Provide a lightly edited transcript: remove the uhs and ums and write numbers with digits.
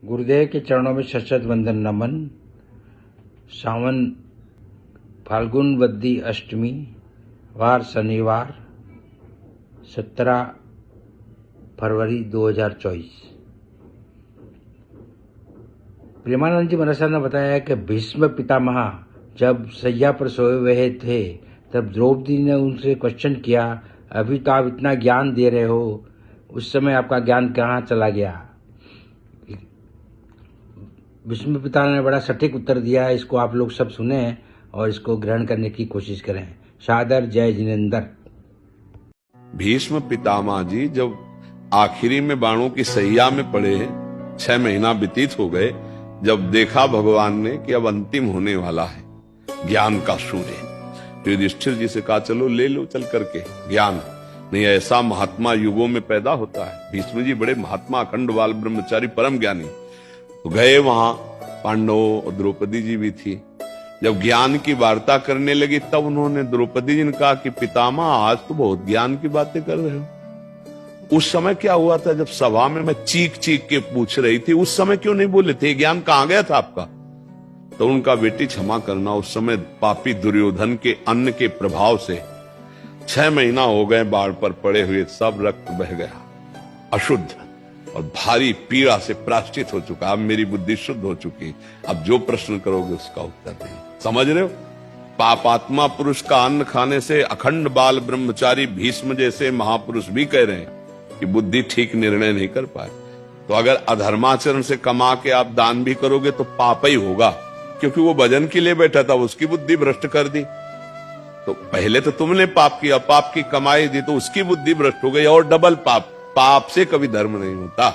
गुरुदेव के चरणों में शत वंदन नमन। सावन फाल्गुन वद्दी अष्टमी, वार शनिवार, 17 फरवरी 2024। प्रेमानंद जी महाराज ने बताया कि भीष्म पितामह जब सैया पर सोए हुए थे तब द्रौपदी ने उनसे क्वेश्चन किया, अभी तो आप इतना ज्ञान दे रहे हो, उस समय आपका ज्ञान कहाँ चला गया। भीष्म पिता ने बड़ा सटीक उत्तर दिया। इसको आप लोग सब सुने और इसको ग्रहण करने की कोशिश करें। सादर जय जिनेंद्र। भीष्म पितामह जी जब आखिरी में बाणों की सैया में पड़े, 6 महीना व्यतीत हो गए, जब देखा भगवान ने कि अब अंतिम होने वाला है ज्ञान का सूर्य, तो युधिष्ठिर जी से कहा चलो ले लो चल करके ज्ञान, नहीं ऐसा महात्मा युगों में पैदा होता है। भीष्म जी बड़े महात्मा, अखंड बाल ब्रह्मचारी, परम ज्ञानी। तो गए वहां, पांडव और द्रौपदी जी भी थी। जब ज्ञान की वार्ता करने लगी तब उन्होंने द्रौपदी जी ने कहा कि पितामह आज तो बहुत ज्ञान की बातें कर रहे हो। उस समय क्या हुआ था जब सभा में मैं चीख चीख के पूछ रही थी, उस समय क्यों नहीं बोले थे, ज्ञान कहां गया था आपका। तो उनका बेटी क्षमा करना, उस समय पापी दुर्योधन के अन्न के प्रभाव से 6 महीना हो गए बाढ़ पर पड़े हुए, सब रक्त बह गया, अशुद्ध और भारी पीड़ा से प्राश्चित हो चुका। अब मेरी बुद्धि शुद्ध हो चुकी, अब जो प्रश्न करोगे उसका उत्तर नहीं। समझ रहे हो, पापात्मा पुरुष का अन्न खाने से अखंड बाल ब्रह्मचारी भीष्म जैसे महापुरुष भी कह रहे हैं कि बुद्धि ठीक निर्णय नहीं कर पाए। तो अगर अधर्माचरण से कमा के आप दान भी करोगे तो पाप ही होगा, क्योंकि वो भजन के लिए बैठा था, उसकी बुद्धि भ्रष्ट कर दी। तो पहले तो तुमने पाप किया, पाप की कमाई दी तो उसकी बुद्धि भ्रष्ट हो गई, और डबल पाप। पाप से कभी धर्म नहीं होता।